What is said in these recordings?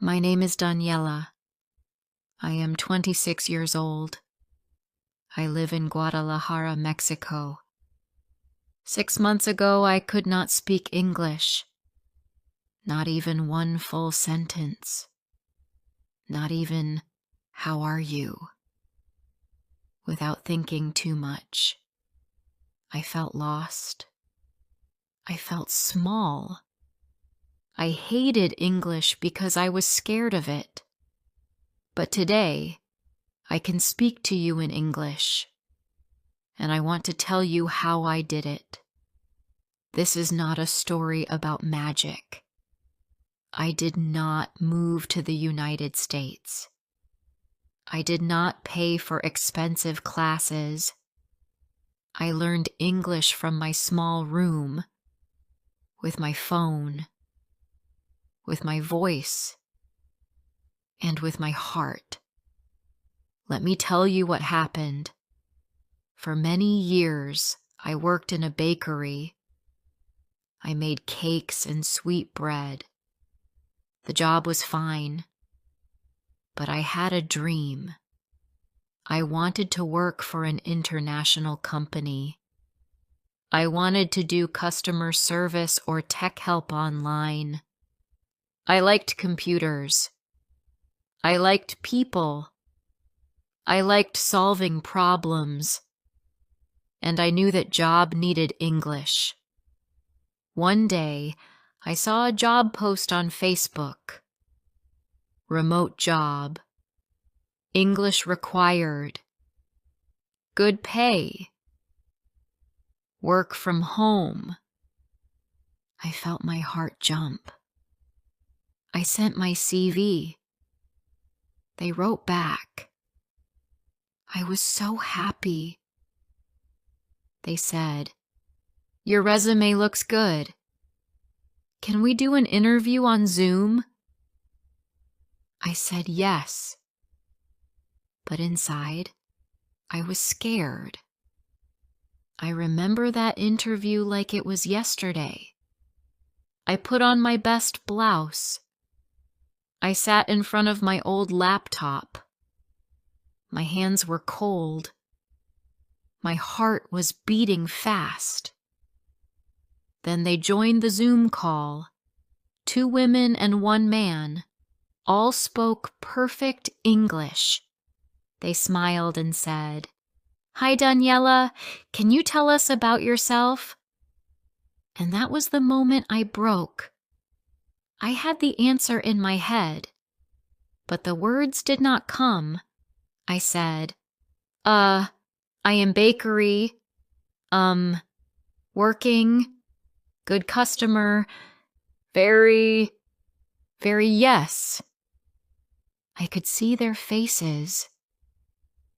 My name is Daniela. I am 26 years old. I live in Guadalajara, Mexico. 6 months ago, I could not speak English. Not even one full sentence. Not even, "How are you?" Without thinking too much, I felt lost. I felt small. I hated English because I was scared of it. But today, I can speak to you in English, and I want to tell you how I did it. This is not a story about magic. I did not move to the United States. I did not pay for expensive classes. I learned English from my small room, with my phone, with my voice, and with my heart. Let me tell you what happened. For many years, I worked in a bakery. I made cakes and sweet bread. The job was fine, but I had a dream. I wanted to work for an international company. I wanted to do customer service or tech help online. I liked computers. I liked people. I liked solving problems. And I knew that job needed English. One day, I saw a job post on Facebook. Remote job. English required. Good pay. Work from home. I felt my heart jump. I sent my CV. They wrote back. I was so happy. They said, "Your resume looks good. Can we do an interview on Zoom?" I said yes. But inside, I was scared. I remember that interview like it was yesterday. I put on my best blouse. I sat in front of my old laptop. My hands were cold. My heart was beating fast. Then they joined the Zoom call. 2 women and 1 man. All spoke perfect English. They smiled and said, "Hi, Daniela. Can you tell us about yourself?" And that was the moment I broke. I had the answer in my head, but the words did not come. I said, I am bakery, working, good customer, very yes. I could see their faces.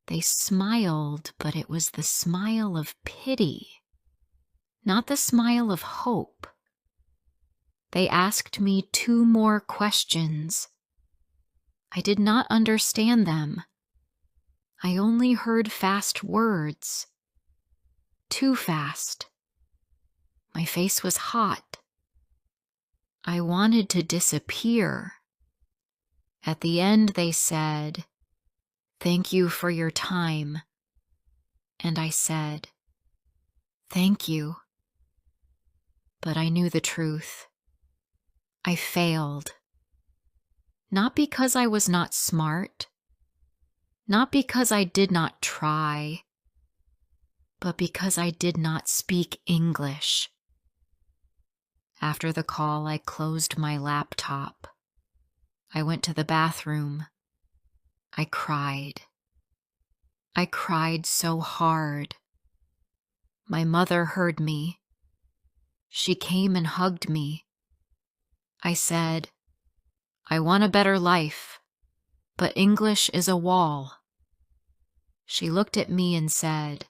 They smiled, but it was the smile of pity, not the smile of hope. They asked me 2 more questions. I did not understand them. I only heard fast words. Too fast. My face was hot. I wanted to disappear. At the end, they said, "Thank you for your time." And I said, "Thank you." But I knew the truth. I failed. Not because I was not smart, not because I did not try, but because I did not speak English. After the call, I closed my laptop. I went to the bathroom. I cried. I cried so hard. My mother heard me. She came and hugged me. I said, "I want a better life, but English is a wall." She looked at me and said,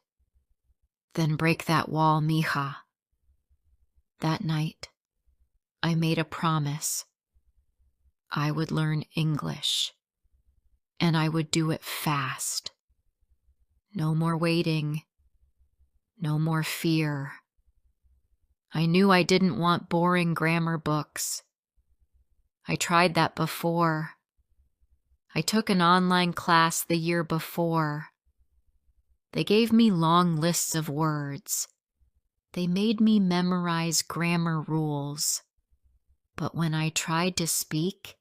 "Then break that wall, mija." That night, I made a promise. I would learn English, and I would do it fast. No more waiting. No more fear. I knew I didn't want boring grammar books. I tried that before. I took an online class the year before. They gave me long lists of words. They made me memorize grammar rules. But when I tried to speak,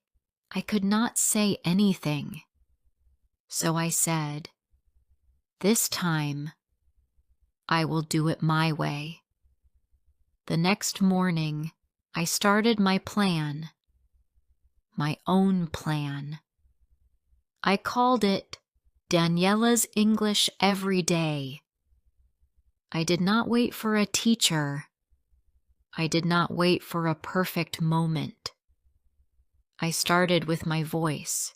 I could not say anything. So I said, "This time, I will do it my way." The next morning, I started my plan, my own plan. I called it Daniela's English Every Day. I did not wait for a teacher. I did not wait for a perfect moment. I started with my voice.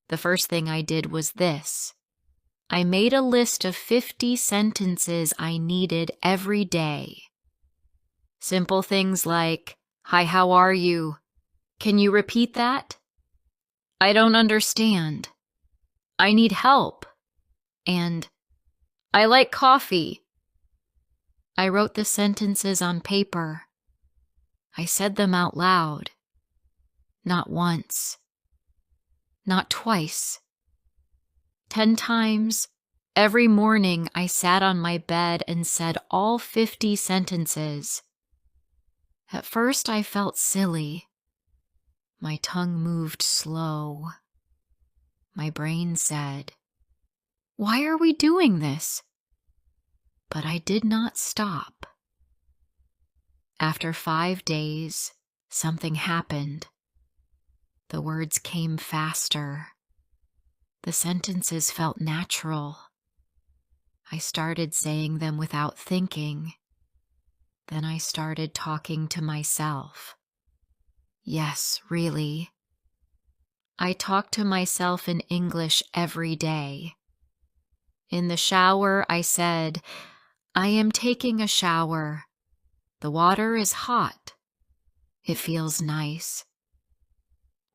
The first thing I did was this. I made a list of 50 sentences I needed every day. Simple things like, "Hi, how are you? Can you repeat that? I don't understand. I need help." And, "I like coffee." I wrote the sentences on paper. I said them out loud. Not once. Not twice. 10 times. Every morning I sat on my bed and said all 50 sentences. At first I felt silly. My tongue moved slow. My brain said, "Why are we doing this?" But I did not stop. After 5 days, something happened. The words came faster. The sentences felt natural. I started saying them without thinking. Then I started talking to myself. Yes, really. I talked to myself in English every day. In the shower, I said, "I am taking a shower. The water is hot. It feels nice."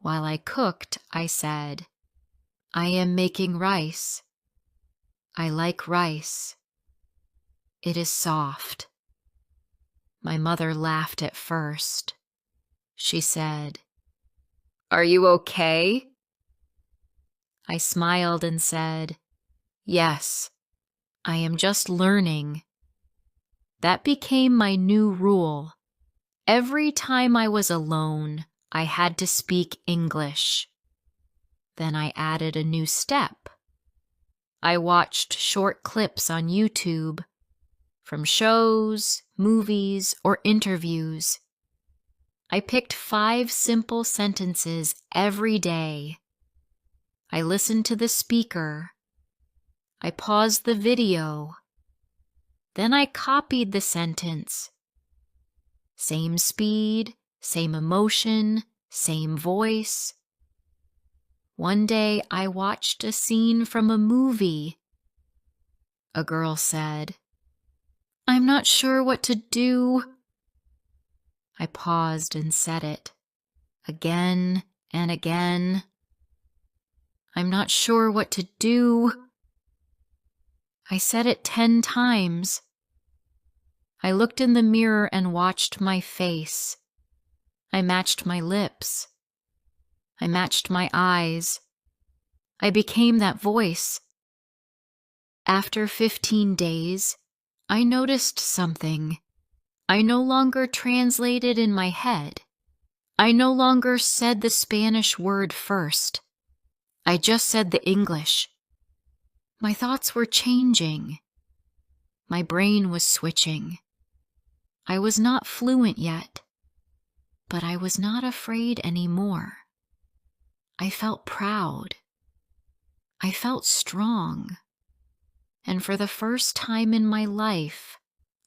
While I cooked, I said, "I am making rice. I like rice. It is soft." My mother laughed at first. She said, "Are you okay?" I smiled and said, "Yes, I am just learning." That became my new rule. Every time I was alone, I had to speak English. Then I added a new step. I watched short clips on YouTube from shows, movies, or interviews. I picked 5 simple sentences every day. I listened to the speaker. I paused the video. Then I copied the sentence. Same speed, same emotion, same voice. One day I watched a scene from a movie. A girl said, "I'm not sure what to do." I paused and said it again and again. "I'm not sure what to do." I said it 10 times. I looked in the mirror and watched my face. I matched my lips. I matched my eyes. I became that voice. After 15 days, I noticed something. I no longer translated in my head. I no longer said the Spanish word first. I just said the English. My thoughts were changing. My brain was switching. I was not fluent yet, but I was not afraid anymore. I felt proud. I felt strong. And for the first time in my life,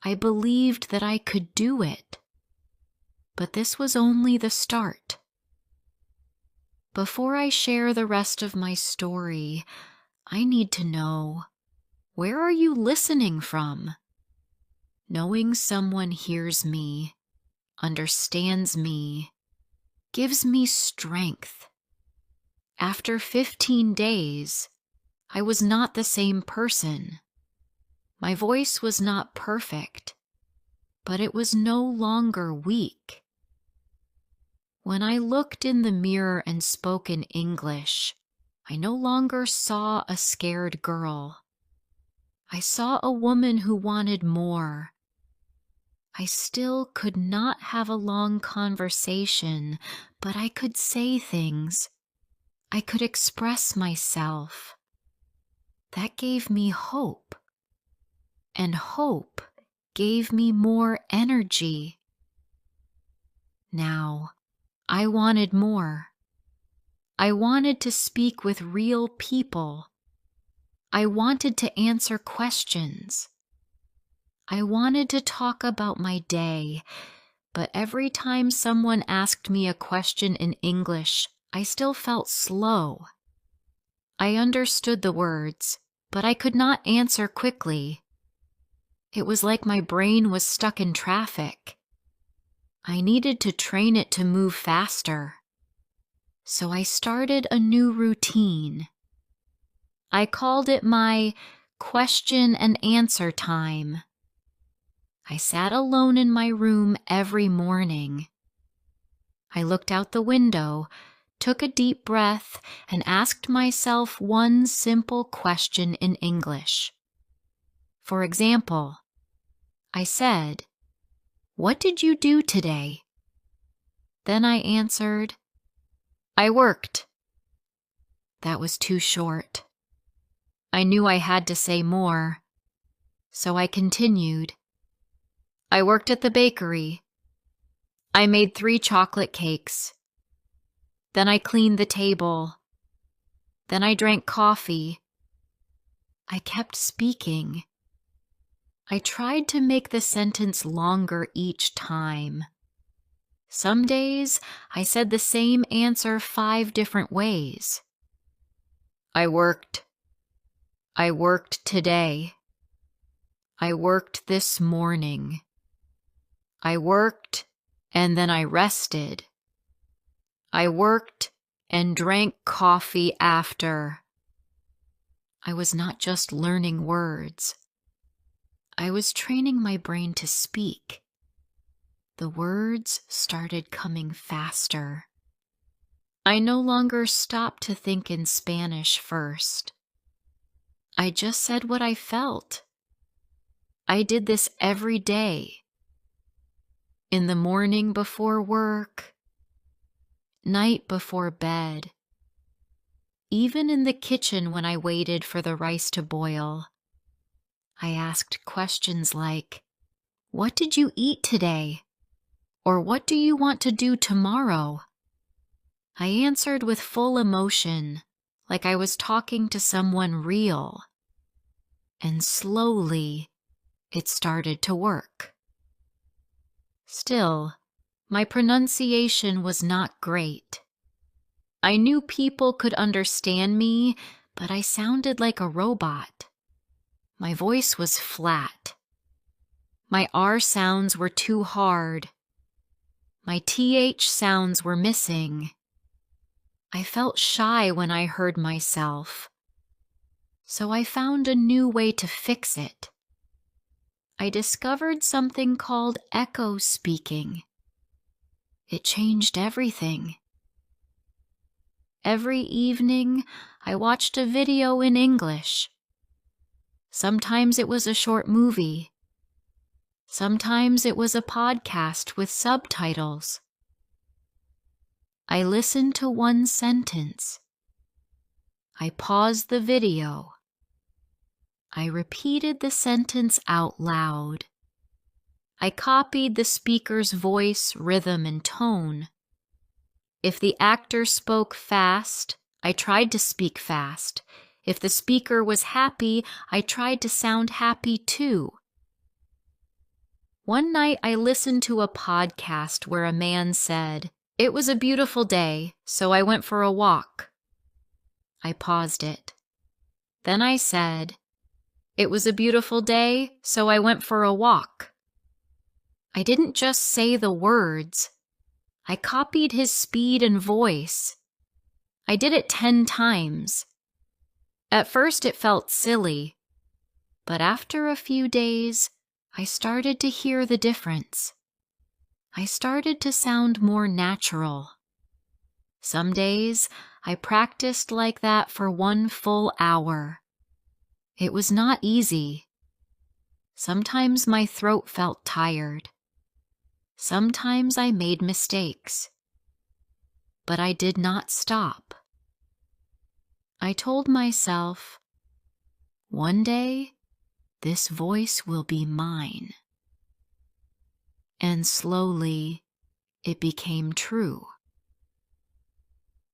I believed that I could do it. But this was only the start. Before I share the rest of my story, I need to know, where are you listening from? Knowing someone hears me, understands me, gives me strength. After 15 days, I was not the same person. My voice was not perfect, but it was no longer weak. When I looked in the mirror and spoke in English, I no longer saw a scared girl. I saw a woman who wanted more. I still could not have a long conversation, but I could say things. I could express myself. That gave me hope. And hope gave me more energy. Now, I wanted more. I wanted to speak with real people. I wanted to answer questions. I wanted to talk about my day, but every time someone asked me a question in English, I still felt slow. I understood the words, but I could not answer quickly. It was like my brain was stuck in traffic. I needed to train it to move faster. So I started a new routine. I called it my question and answer time. I sat alone in my room every morning. I looked out the window, took a deep breath, and asked myself one simple question in English. For example, I said, "What did you do today?" Then I answered, "I worked." That was too short. I knew I had to say more, so I continued. I worked at the bakery. I made 3 chocolate cakes. Then I cleaned the table. Then I drank coffee. I kept speaking. I tried to make the sentence longer each time. Some days I said the same answer 5 different ways. I worked. I worked today. I worked this morning. I worked and then I rested. I worked and drank coffee after. I was not just learning words. I was training my brain to speak. The words started coming faster. I no longer stopped to think in Spanish first. I just said what I felt. I did this every day. In the morning before work, night before bed, even in the kitchen when I waited for the rice to boil. I asked questions like, "What did you eat today?" Or "What do you want to do tomorrow?" I answered with full emotion, like I was talking to someone real. And slowly, it started to work. Still, my pronunciation was not great. I knew people could understand me, but I sounded like a robot. My voice was flat. My R sounds were too hard. My TH sounds were missing. I felt shy when I heard myself. So I found a new way to fix it. I discovered something called echo speaking. It changed everything. Every evening, I watched a video in English. Sometimes it was a short movie. Sometimes it was a podcast with subtitles. I listened to one sentence. I paused the video. I repeated the sentence out loud. I copied the speaker's voice, rhythm, and tone. If the actor spoke fast, I tried to speak fast. If the speaker was happy, I tried to sound happy too. One night I listened to a podcast where a man said, "It was a beautiful day, so I went for a walk." I paused it. Then I said, "It was a beautiful day, so I went for a walk." I didn't just say the words. I copied his speed and voice. I did it 10 times. At first it felt silly, but after a few days, I started to hear the difference. I started to sound more natural. Some days, I practiced like that for 1 full hour. It was not easy. Sometimes my throat felt tired. Sometimes I made mistakes. But I did not stop. I told myself, one day, this voice will be mine. And slowly, it became true.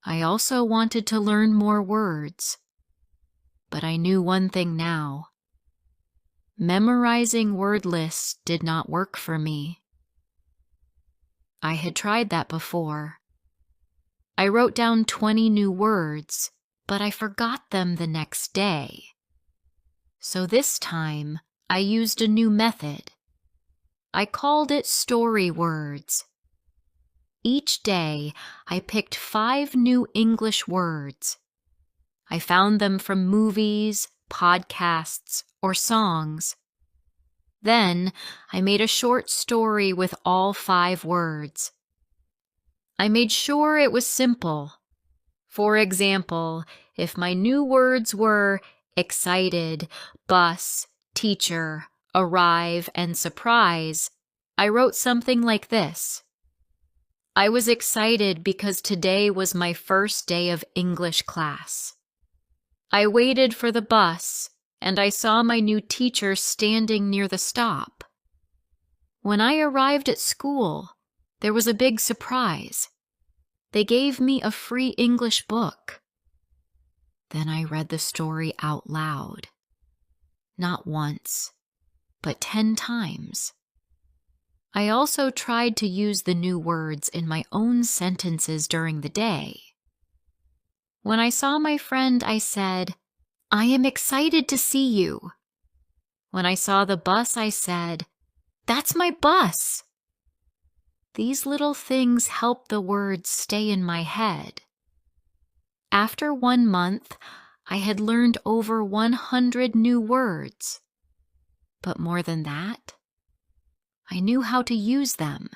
I also wanted to learn more words, but I knew one thing now. Memorizing word lists did not work for me. I had tried that before. I wrote down 20 new words, but I forgot them the next day. So this time, I used a new method. I called it story words. Each day, I picked 5 new English words. I found them from movies, podcasts, or songs. Then, I made a short story with all 5 words. I made sure it was simple. For example, if my new words were excited, bus, teacher, arrive, and surprise, I wrote something like this. I was excited because today was my first day of English class. I waited for the bus, and I saw my new teacher standing near the stop. When I arrived at school, there was a big surprise. They gave me a free English book. Then I read the story out loud. Not once, but 10 times. I also tried to use the new words in my own sentences during the day. When I saw my friend, I said, "I am excited to see you." When I saw the bus, I said, "That's my bus." These little things help the words stay in my head. After 1 month, I had learned over 100 new words. But more than that, I knew how to use them.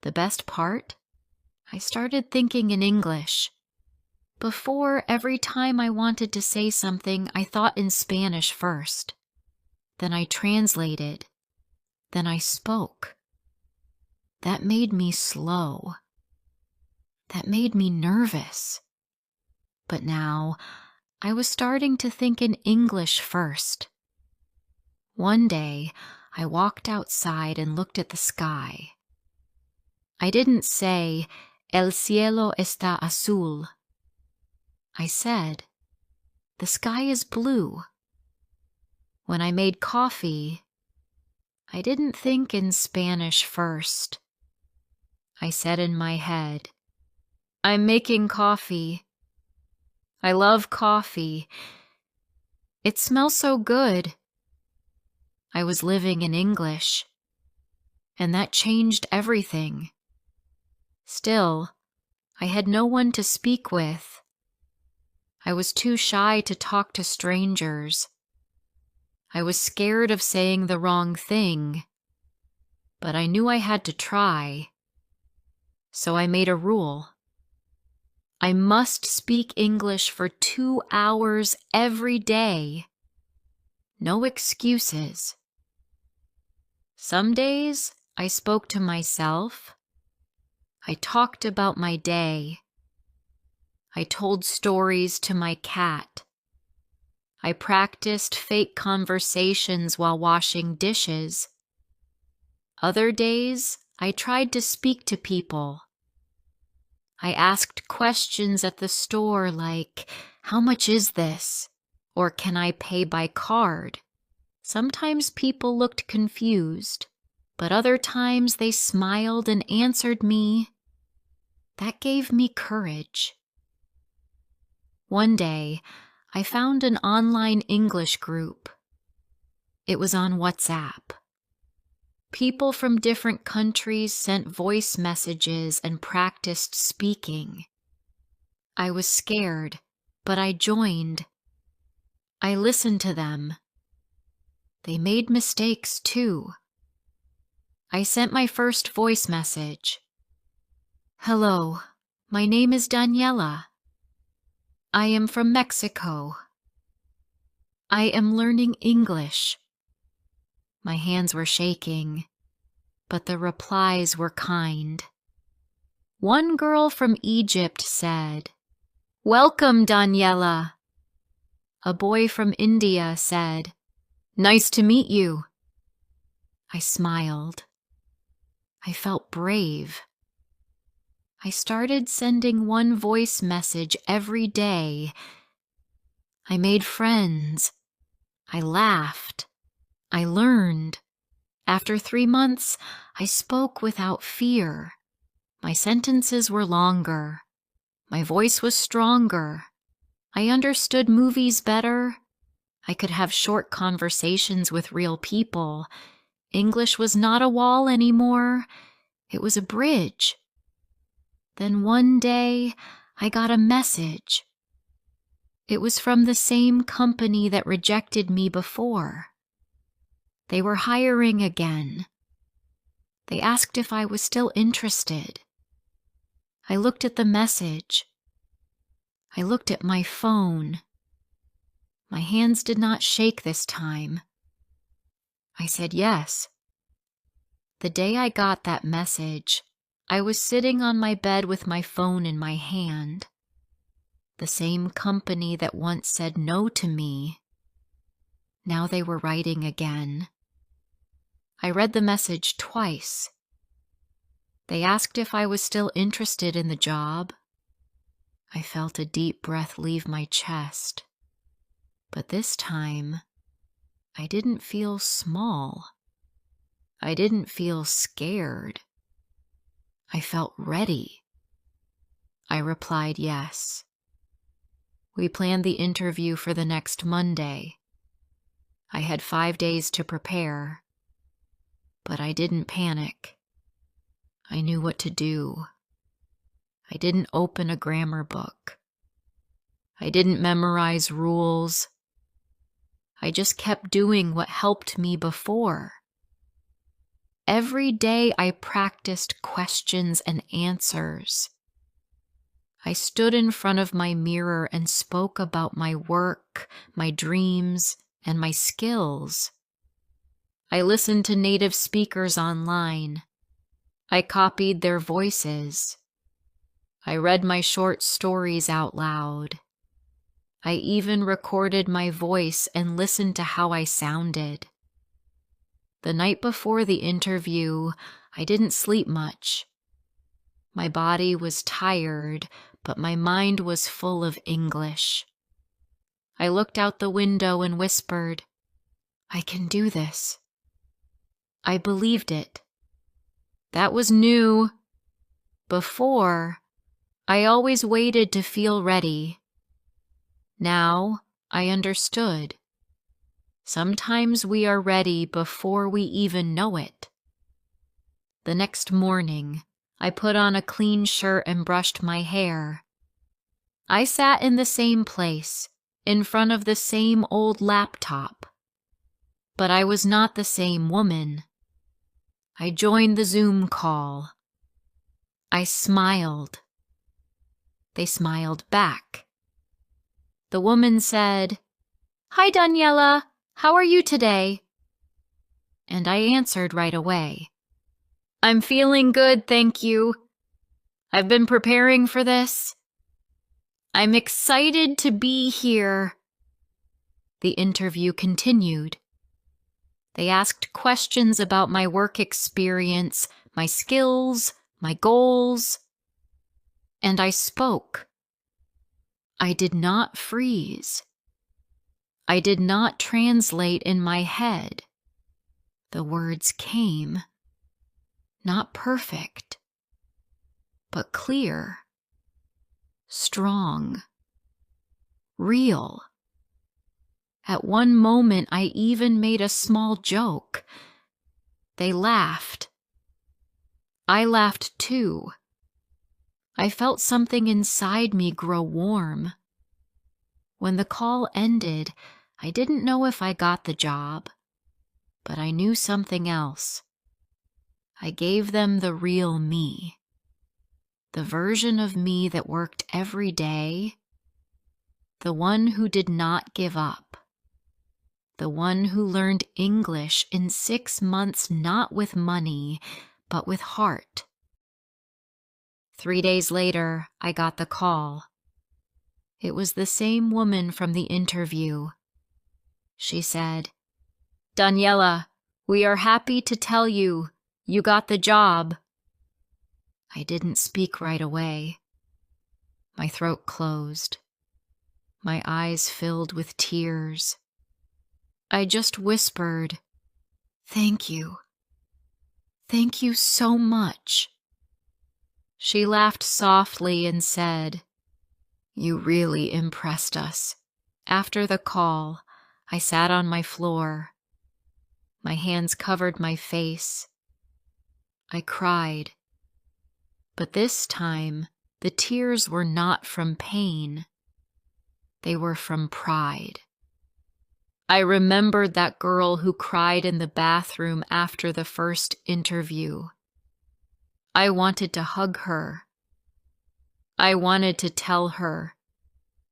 The best part? I started thinking in English. Before, every time I wanted to say something, I thought in Spanish first. Then I translated. Then I spoke. That made me slow. That made me nervous. But now, I was starting to think in English first. One day, I walked outside and looked at the sky. I didn't say, "El cielo está azul." I said, "The sky is blue." When I made coffee, I didn't think in Spanish first. I said in my head, "I'm making coffee. I love coffee. It smells so good." I was living in English, and that changed everything. Still, I had no one to speak with. I was too shy to talk to strangers. I was scared of saying the wrong thing, but I knew I had to try. So I made a rule. I must speak English for 2 hours every day. No excuses. Some days I spoke to myself. I talked about my day. I told stories to my cat. I practiced fake conversations while washing dishes. Other days, I tried to speak to people. I asked questions at the store like, "How much is this?" Or "Can I pay by card?" Sometimes people looked confused, but other times they smiled and answered me. That gave me courage. One day, I found an online English group. It was on WhatsApp. People from different countries sent voice messages and practiced speaking. I was scared, but I joined. I listened to them. They made mistakes too. I sent my first voice message. Hello, my name is Daniela. I am from Mexico. I am learning English. My hands were shaking, but the replies were kind. One girl from Egypt said, Welcome, Daniela. A boy from India said, Nice to meet you. I smiled. I felt brave. I started sending one voice message every day. I made friends. I laughed. I learned. After 3 months, I spoke without fear. My sentences were longer. My voice was stronger. I understood movies better. I could have short conversations with real people. English was not a wall anymore. It was a bridge. Then one day, I got a message. It was from the same company that rejected me before. They were hiring again. They asked if I was still interested. I looked at the message. I looked at my phone. My hands did not shake this time. I said yes. The day I got that message, I was sitting on my bed with my phone in my hand. The same company that once said no to me. Now they were writing again. I read the message twice. They asked if I was still interested in the job. I felt a deep breath leave my chest. But this time, I didn't feel small. I didn't feel scared. I felt ready. I replied yes. We planned the interview for the next Monday. I had 5 days to prepare, but I didn't panic. I knew what to do. I didn't open a grammar book. I didn't memorize rules. I just kept doing what helped me before. Every day I practiced questions and answers. I stood in front of my mirror and spoke about my work, my dreams, and my skills. I listened to native speakers online. I copied their voices. I read my short stories out loud. I even recorded my voice and listened to how I sounded. The night before the interview, I didn't sleep much. My body was tired, but my mind was full of English. I looked out the window and whispered, I can do this. I believed it. That was new. Before, I always waited to feel ready. Now, I understood. Sometimes we are ready before we even know it. The next morning, I put on a clean shirt and brushed my hair. I sat in the same place, in front of the same old laptop. But I was not the same woman. I joined the Zoom call. I smiled. They smiled back. The woman said, Hi, Daniela. How are you today? And I answered right away. I'm feeling good, thank you. I've been preparing for this. I'm excited to be here. The interview continued. They asked questions about my work experience, my skills, my goals. And I spoke. I did not freeze. I did not translate in my head. The words came. Not perfect, but clear, strong, real. At one moment, I even made a small joke. They laughed. I laughed too. I felt something inside me grow warm. When the call ended, I didn't know if I got the job, but I knew something else. I gave them the real me, the version of me that worked every day, the one who did not give up, the one who learned English in 6 months not with money, but with heart. 3 days later, I got the call. It was the same woman from the interview. She said, "Daniela, we are happy to tell you, you got the job." I didn't speak right away. My throat closed. My eyes filled with tears. I just whispered, "Thank you. Thank you so much." She laughed softly and said, "You really impressed us." After the call, I sat on my floor. My hands covered my face. I cried. But this time, the tears were not from pain. They were from pride. I remembered that girl who cried in the bathroom after the first interview. I wanted to hug her. I wanted to tell her,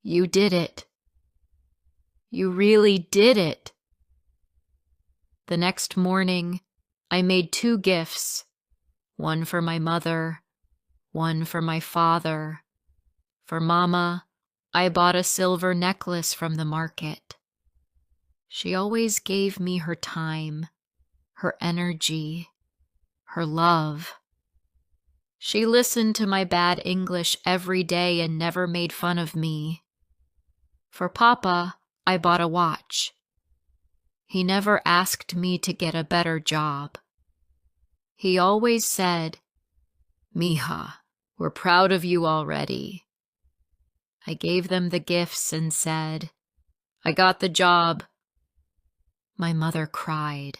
"You did it. You really did it." The next morning, I made 2 gifts, one for my mother, one for my father. For Mama, I bought a silver necklace from the market. She always gave me her time, her energy, her love. She listened to my bad English every day and never made fun of me. For Papa, I bought a watch. He never asked me to get a better job. He always said, "Mija, we're proud of you already." I gave them the gifts and said, "I got the job." My mother cried.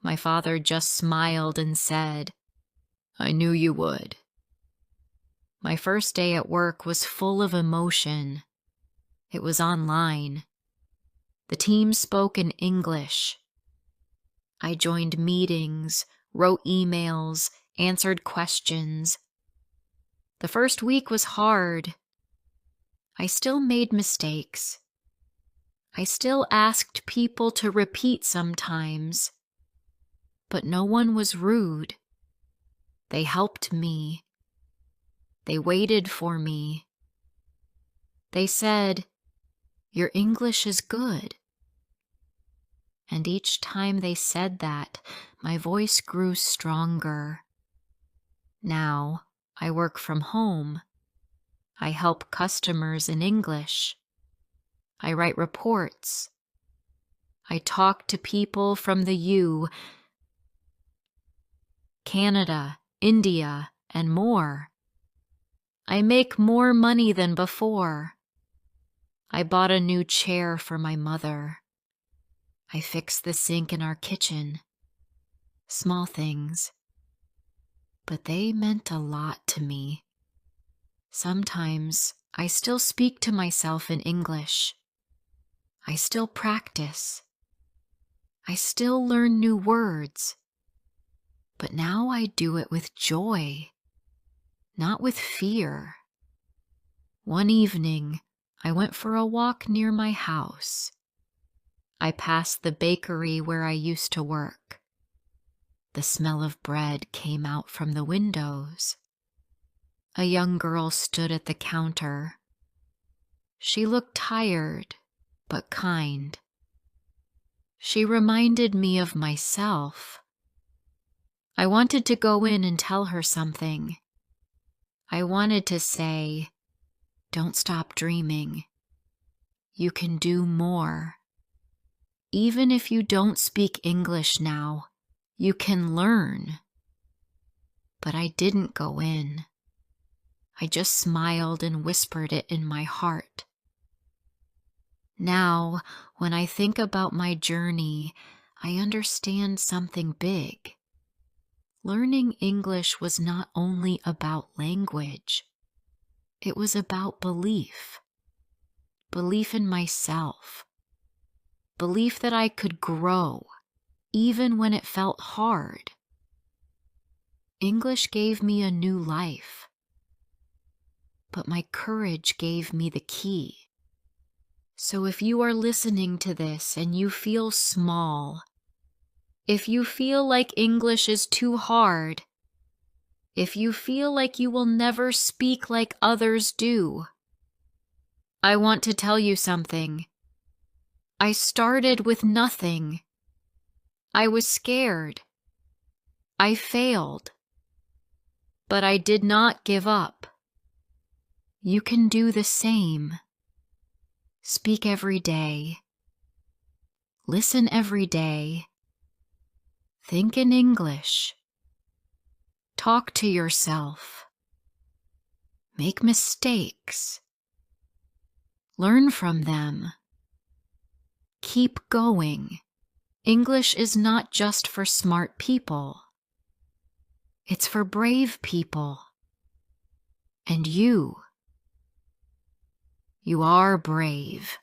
My father just smiled and said, "I knew you would." My first day at work was full of emotion. It was online. The team spoke in English. I joined meetings, wrote emails, answered questions. The first week was hard. I still made mistakes. I still asked people to repeat sometimes. But no one was rude. They helped me. They waited for me. They said, "Your English is good." And each time they said that, my voice grew stronger. Now, I work from home. I help customers in English. I write reports. I talk to people from the U, Canada, India, and more. I make more money than before. I bought a new chair for my mother. I fixed the sink in our kitchen. Small things. But they meant a lot to me. Sometimes I still speak to myself in English. I still practice. I still learn new words. But now I do it with joy, not with fear. One evening, I went for a walk near my house. I passed the bakery where I used to work. The smell of bread came out from the windows. A young girl stood at the counter. She looked tired, but kind. She reminded me of myself. I wanted to go in and tell her something. I wanted to say, "Don't stop dreaming. You can do more. Even if you don't speak English now, you can learn." But I didn't go in. I just smiled and whispered it in my heart. Now, when I think about my journey, I understand something big. Learning English was not only about language. It was about belief. Belief in myself. Belief that I could grow, even when it felt hard. English gave me a new life, but my courage gave me the key. So if you are listening to this and you feel small, if you feel like English is too hard, if you feel like you will never speak like others do, I want to tell you something. I started with nothing. I was scared. I failed. But I did not give up. You can do the same. Speak every day. Listen every day. Think in English. Talk to yourself. Make mistakes. Learn from them. Keep going. English is not just for smart people. It's for brave people. And you are brave.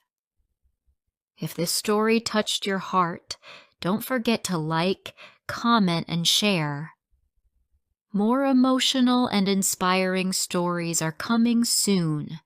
If this story touched your heart, don't forget to like, comment, and share. More emotional and inspiring stories are coming soon.